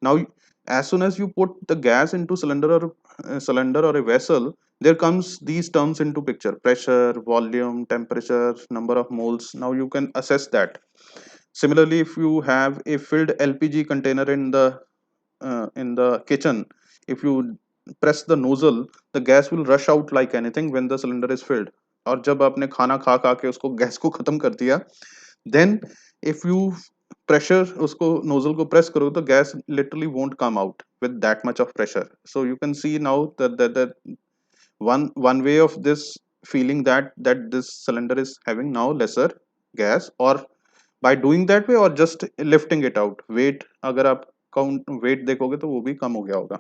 now as soon as you put the gas into cylinder or a vessel, there comes these terms into picture: pressure, volume, temperature, number of moles. Now you can assess that. Similarly, if you have a filled LPG container in the kitchen, if you press the nozzle, the gas will rush out like anything when the cylinder is filled. और जब आपने खाना खा खा के उसको gas को खत्म कर दिया, then if you pressure उसको nozzle को press करो तो gas literally won't come out with that much of pressure. So you can see now that one way of this feeling that this cylinder is having now lesser gas, or by doing that way, or just lifting it out, weight अगर आप count wait देखोगे तो वो भी कम हो गया होगा.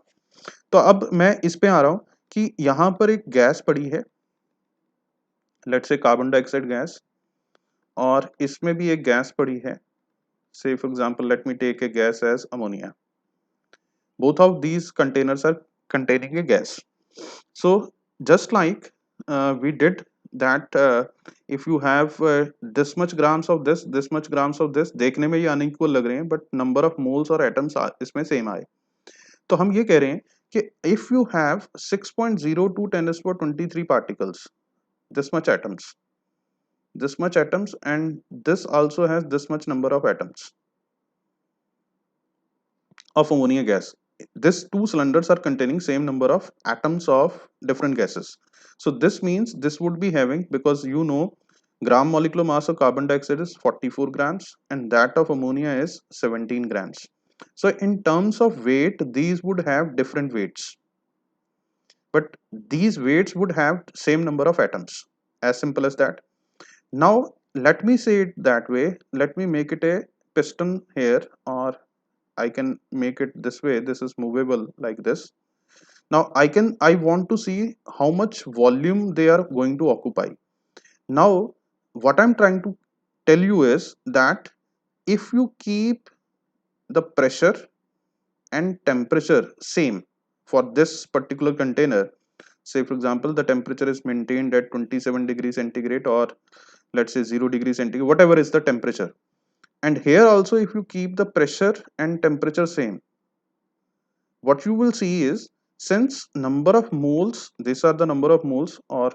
तो अब मैं इस पे आ रहा हूं कि यहां पर एक गैस पड़ी है, let's say carbon dioxide gas, और इसमें भी एक गैस पड़ी है, say for example let me take a gas as ammonia. Both of these containers are containing a gas. So just like we did that, if you have this much grams of this much grams of this, देखने में ये unequal लग रहे हैं but number of moles और atoms इसमें same आए. तो हम ये कह रहे हैं कि if you have 6.02 10 to the power 23 particles, this much atoms, and this also has this much number of atoms of ammonia gas. These two cylinders are containing same number of atoms of different gases. So this means this would be having, because you know gram molecular mass of carbon dioxide is 44 grams and that of ammonia is 17 grams. So in terms of weight, these would have different weights, but these weights would have same number of atoms. As simple as that. Now let me say it that way. Let me make it a piston here, or I can make it this way. This is movable like this. Now I want to see how much volume they are going to occupy. Now what I'm trying to tell you is that if you keep the pressure and temperature same for this particular container, say for example the temperature is maintained at 27 degrees centigrade, or let's say 0 degrees centigrade, whatever is the temperature, and here also if you keep the pressure and temperature same, what you will see is, since number of moles, these are the number of moles or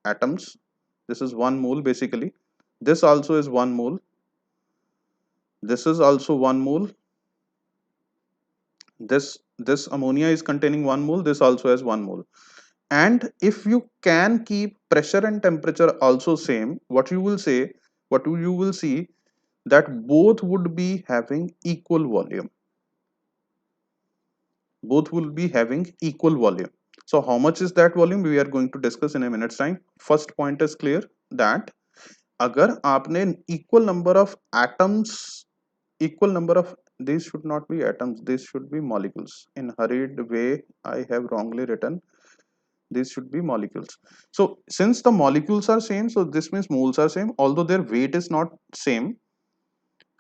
atoms, this is 1 mole basically, this also is 1 mole, this is also 1 mole, this ammonia is containing 1 mole, this also has 1 mole. And if you can keep pressure and temperature also same, what you will see that both would be having equal volume, both will be having equal volume. So how much is that volume, we are going to discuss in a minute's time. First point is clear that अगर आपने equal number of atoms, equal number of, these should not be atoms, these should be molecules, in hurried way I have wrongly written, these should be molecules. So since the molecules are same, so this means moles are same although their weight is not same.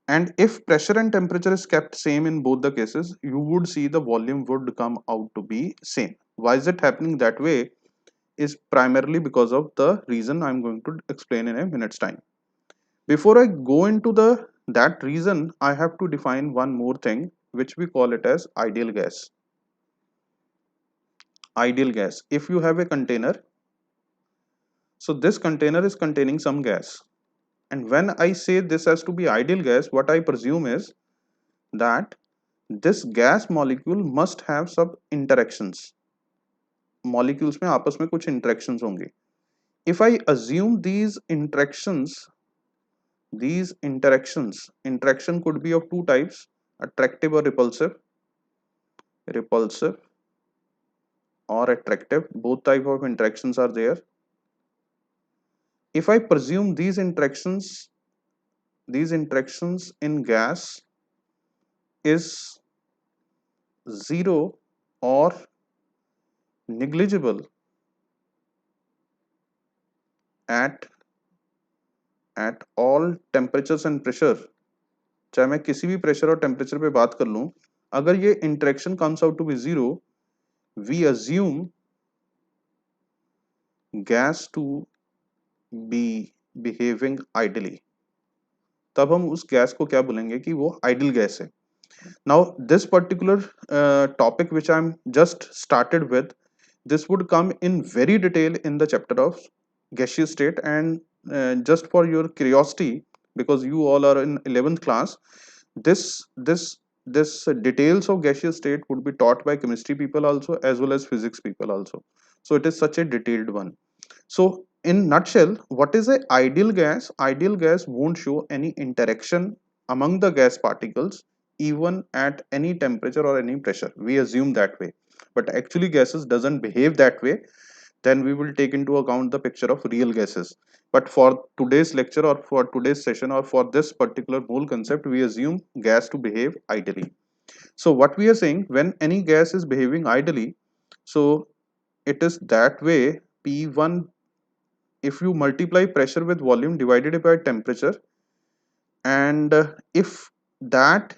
And if pressure and temperature is kept same in both the cases, you would see the volume would come out to be same. Why is it happening that way? Is primarily because of the reason I'm going to explain in a minute's time. Before I go into the that reason, I have to define one more thing, which we call it as ideal gas. Ideal gas. If you have a container, so this container is containing some gas. And when I say this has to be ideal gas, what I presume is that this gas molecule must have some interactions. Molecules में आपस में कुछ interactions होंगे. If I assume interaction could be of two types, attractive or repulsive, repulsive or attractive, both type of interactions are there. If I presume these interactions in gas is zero or negligible at all temperatures and pressure, चाहे मैं किसी भी pressure और temperature पे बात कर लूं, अगर ये interaction comes out to be zero, we assume gas to be behaving ideally, तब हम उस गैस को क्या बोलेंगे कि वो आइडल गैस है. Now this particular topic which I am just started with, this would come in very detail in the chapter of gaseous state. And just for your curiosity, because you all are in 11th class, this this this details of gaseous state would be taught by chemistry people also as well as physics people also. So it is such a detailed one. So in nutshell, what is a ideal gas? Ideal gas won't show any interaction among the gas particles even at any temperature or any pressure. We assume that way, but actually gases doesn't behave that way. Then we will take into account the picture of real gases. But for today's lecture or for today's session or for this particular whole concept, we assume gas to behave ideally. So what we are saying, when any gas is behaving ideally, so it is that way. P1, if you multiply pressure with volume divided by temperature, and if that,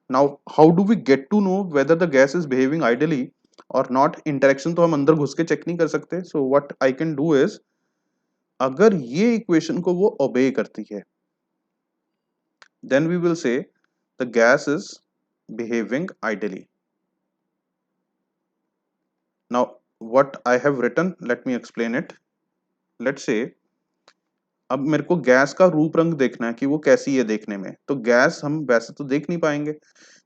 now how do we get to know whether the gas is behaving ideally or not? Interaction तो हम अंदर घुस के check नहीं कर सकते. So what I can do is, अगर ये इक्वेशन को वो ओबे करती है, then we will say the gas is behaving ideally. Now what I have written, let me explain it. Let's say अब मेरे को गैस का रूप रंग देखना है कि वो कैसी है देखने में, तो गैस हम वैसे तो देख नहीं पाएंगे.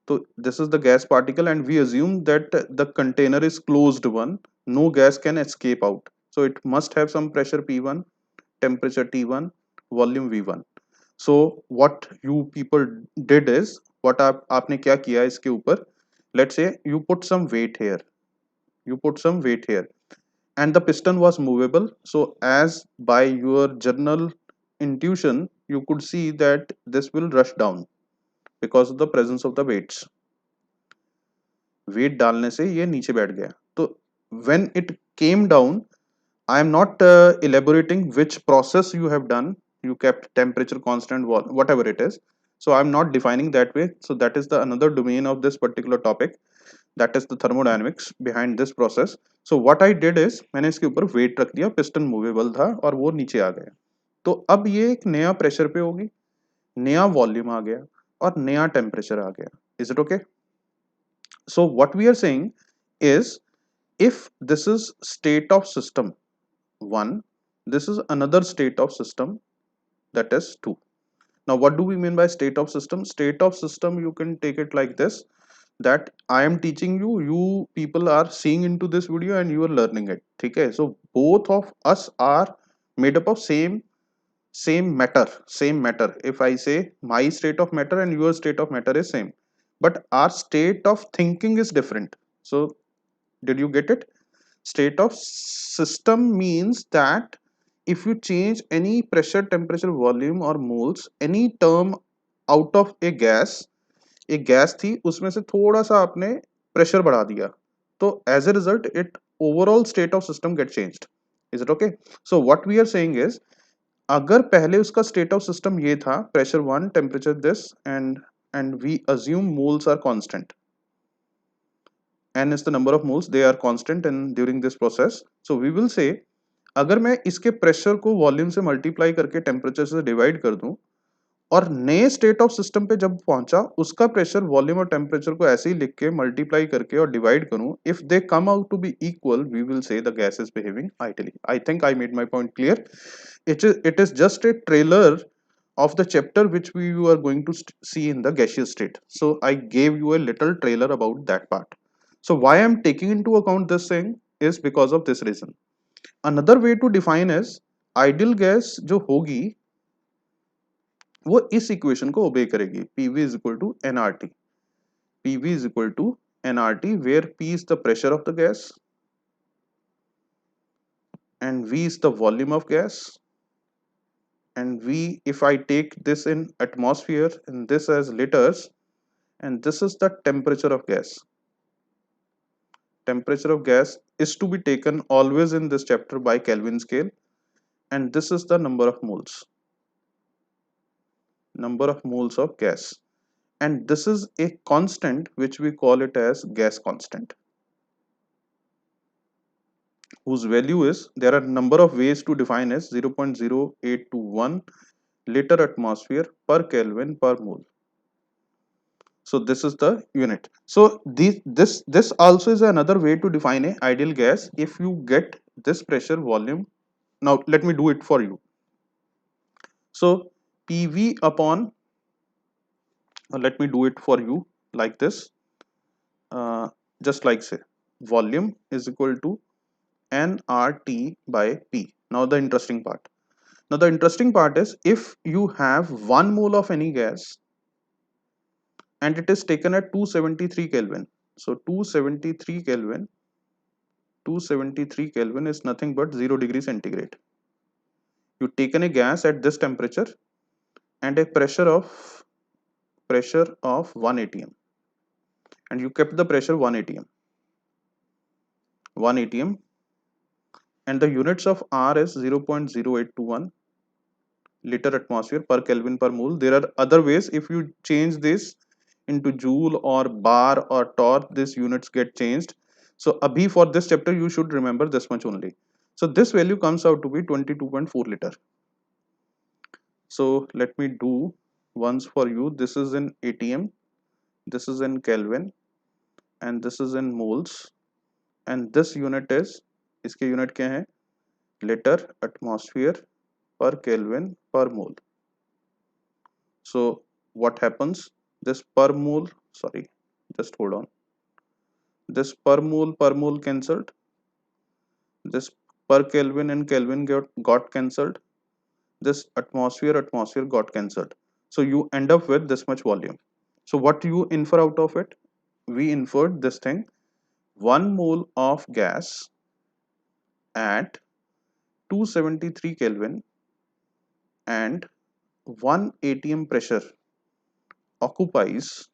तो this is the gas particle and we assume that the container is closed one, no gas can escape out. So it must have some pressure P1, temperature T1, volume V1. So what you people did is, what आपने क्या किया इसके ऊपर, let's say you put some weight here, and the piston was movable. So as by your general intuition, you could see that this will rush down because of the presence of the weights. Weight डालने से ये नीचे बैठ गया। तो when it came down, I am not elaborating which process you have done. You kept temperature constant, whatever it is. So I'm not defining that way. So that is the another domain of this particular topic. That is the thermodynamics behind this process. So what I did is मैंने इसके ऊपर weight रख दिया, piston movable था और वो नीचे आ गया। तो अब ये एक नया प्रेशर पे होगी, नया वॉल्यूम आ गया और नया टेम्परेचर आ गया। Is it okay? So what we are saying is, if this is state of system 1, this is another state of system, that is 2. Now what do we mean by state of system? State of system, you can take it like this, that I am teaching you, you people are seeing into this video and you are learning it. Okay, so both of us are made up of same matter. If I say my state of matter and your state of matter is same, but our state of thinking is different. So did you get it? State of system means that if you change any pressure, temperature, volume or moles, any term out of a gas, एक gas थी उसमें से थोड़ा सा आपने pressure बढ़ा दिया, तो as a result it overall state of system get changed. Is it okay? So what we are saying is, अगर पहले उसका स्टेट ऑफ सिस्टम ये था, pressure 1, temperature this, and we assume moles are constant, n is the number of moles, they are constant in during this process, so we will say अगर मैं इसके pressure को volume से multiply करके temperature से divide कर दूं और नए स्टेट ऑफ सिस्टम पे जब पहुंचा उसका प्रेशर, वॉल्यूम और टेम्परेचर को ऐसे ही लिख के मल्टीप्लाई करके और डिवाइड करूं, if they come out to be equal, we will say the gas is behaving ideally. I think I made my point clear. It is just a trailer of the chapter which we are going to see in the gaseous state. So I gave you a little trailer about that part. So why I'm taking into account this thing is because of this reason. Another way to define is, ideal gas जो होगी वो इस equation को ओबे करेगी, PV is equal to nRT. PV is equal to nRT, where P is the pressure of the gas and V is the volume of gas, and V, if I take this in atmosphere and this as liters, and this is the temperature of gas. Temperature of gas is to be taken always in this chapter by Kelvin scale, and this is the number of moles. Number of moles of gas, and this is a constant which we call it as gas constant, whose value is, there are number of ways to define as 0.0821 liter atmosphere per Kelvin per mole. So this is the unit. So this also is another way to define a ideal gas. If you get this pressure, volume, now let me do it for you. So PV upon, let me do it for you like this, just like say volume is equal to nRT by P. Now the interesting part. Now the interesting part is, if you have 1 mole of any gas and it is taken at 273 Kelvin. So 273 Kelvin is nothing but 0 degree centigrade. You taken a gas at this temperature and a pressure of 1 atm, and you kept the pressure 1 atm, and the units of R is 0.0821 liter atmosphere per Kelvin per mole. There are other ways. If you change this into joule or bar or torr, these units get changed. So abhi, for this chapter you should remember this much only. So this value comes out to be 22.4 liter. So let me do once for you. This is in atm, this is in Kelvin, and this is in moles, and this unit is, इसके unit क्या है, liter atmosphere per Kelvin per mole. So what happens, this per mole, sorry, just hold on, this per mole cancelled, this per Kelvin and Kelvin got cancelled, this atmosphere got cancelled. So you end up with this much volume. So what you infer out of it? We inferred this thing, 1 mole of gas at 273 Kelvin and 1 atm pressure occupies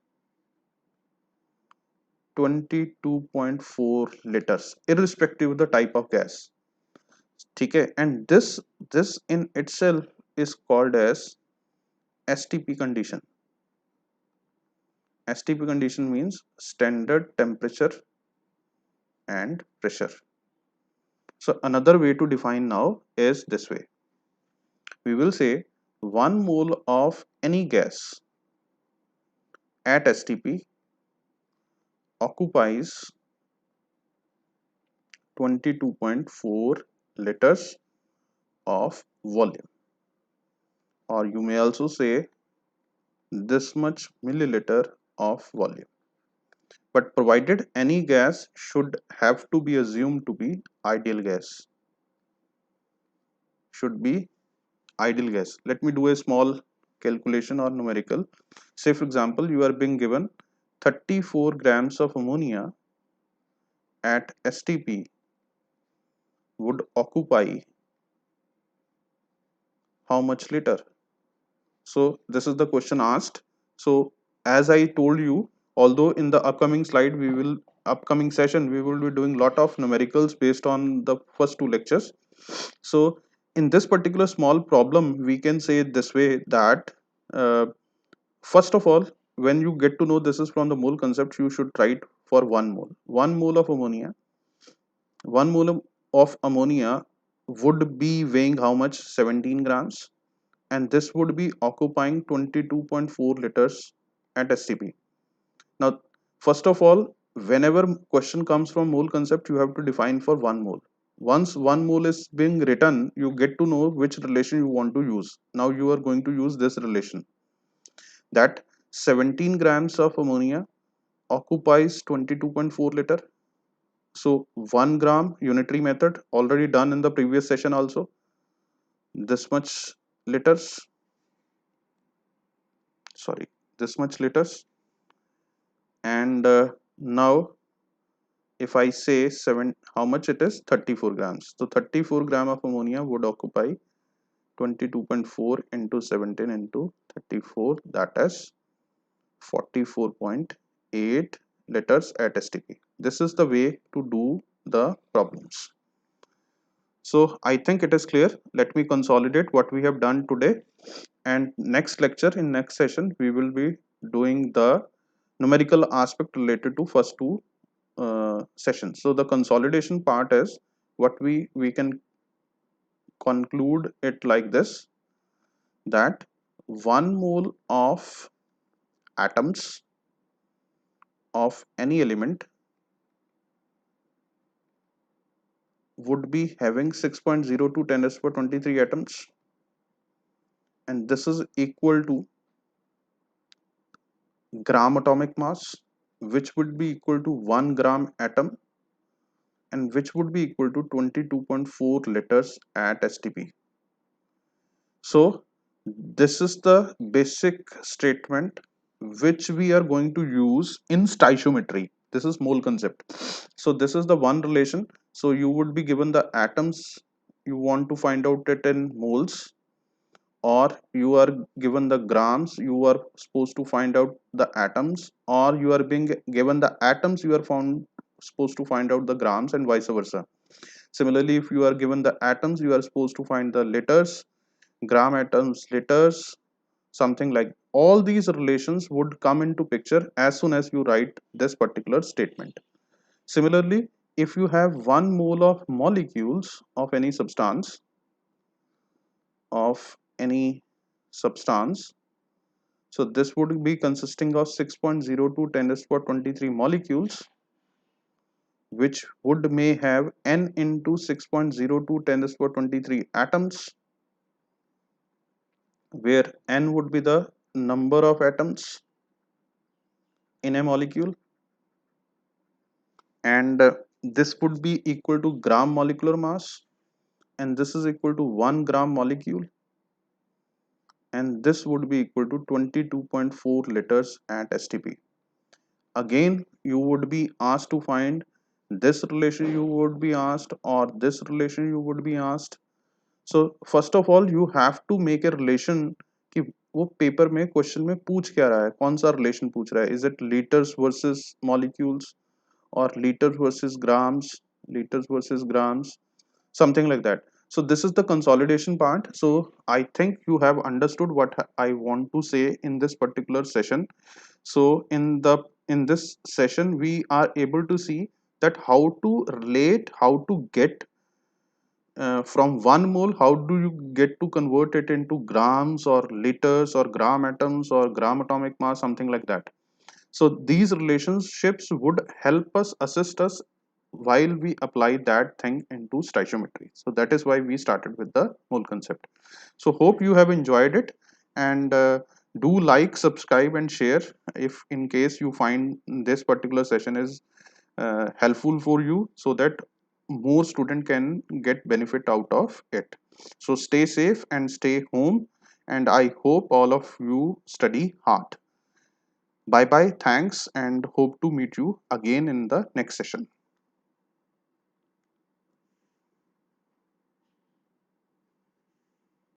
22.4 liters irrespective of the type of gas. ठीक है, and this in itself is called as STP condition. STP condition means standard temperature and pressure. So another way to define now is this way. We will say 1 mole of any gas at STP occupies 22.4 liters of volume, or you may also say this much milliliter of volume. But provided any gas should have to be assumed to be ideal gas. Should be ideal gas. Let me do a small calculation or numerical. Say for example, you are being given 34 grams of ammonia at STP would occupy how much liter? So this is the question asked. So as I told you, although in the upcoming session we will be doing lot of numericals based on the first two lectures. So in this particular small problem, we can say this way that uh, first of all, when you get to know this is from the mole concept, you should write for 1 mole. 1 mole of ammonia, 1 mole of ammonia would be weighing how much? 17 grams, and this would be occupying 22.4 liters at STP. Now, first of all, whenever question comes from mole concept, you have to define for 1 mole. Once 1 mole is being written, you get to know which relation you want to use. Now you are going to use this relation, that 17 grams of ammonia occupies 22.4 liter. So 1 gram unitary method already done in the previous session also. This much liters, sorry, this much liters. And now if I say 7, how much it is? 34 grams. So 34 gram of ammonia would occupy 22.4 into 17 into 34, that is 44.8 liters at STP. This is the way to do the problems. So I think it is clear. Let me consolidate what we have done today, and next lecture, in next session, we will be doing the numerical aspect related to first two sessions. So the consolidation part is what we can conclude it like this, that 1 mole of atoms of any element would be having 6.02 10 raised to power 23 atoms, and this is equal to gram atomic mass, which would be equal to 1 gram atom, and which would be equal to 22.4 liters at STP. So this is the basic statement which we are going to use in stoichiometry. This is mole concept. So this is the one relation. So you would be given the atoms, you want to find out it in moles, or you are given the grams, you are supposed to find out the atoms, or you are being given the atoms, you are supposed to find out the grams, and vice versa. Similarly, if you are given the atoms, you are supposed to find the liters, gram atoms, liters, something like. All these relations would come into picture as soon as you write this particular statement. Similarly, if you have 1 mole of molecules of any substance, so this would be consisting of 6.02 10 raised to power 23 molecules, which would may have n into 6.02 10 raised to power 23 atoms, where n would be the number of atoms in a molecule, and this would be equal to gram molecular mass, and this is equal to 1 gram molecule, and this would be equal to 22.4 liters at STP. Again, you would be asked to find this relation, you would be asked, or this relation you would be asked. So first of all, you have to make a relation कि वो paper में question में पूछ क्या रहा है, कौन सा रिलेशन पूछ रहा है. Is it litres versus molecules, or liters versus grams, something like that. So this is the consolidation part. So I think you have understood what I want to say in this particular session. So in this session we are able to see that how to relate, how to get from 1 mole, how do you get to convert it into grams or liters or gram atoms or gram atomic mass, something like that. So these relationships would help us, assist us while we apply that thing into stoichiometry. So that is why we started with the mole concept. So hope you have enjoyed it, and do like, subscribe and share if in case you find this particular session is helpful for you, so that more student can get benefit out of it. So stay safe and stay home, and I hope all of you study hard. Bye bye, thanks, and hope to meet you again in the next session.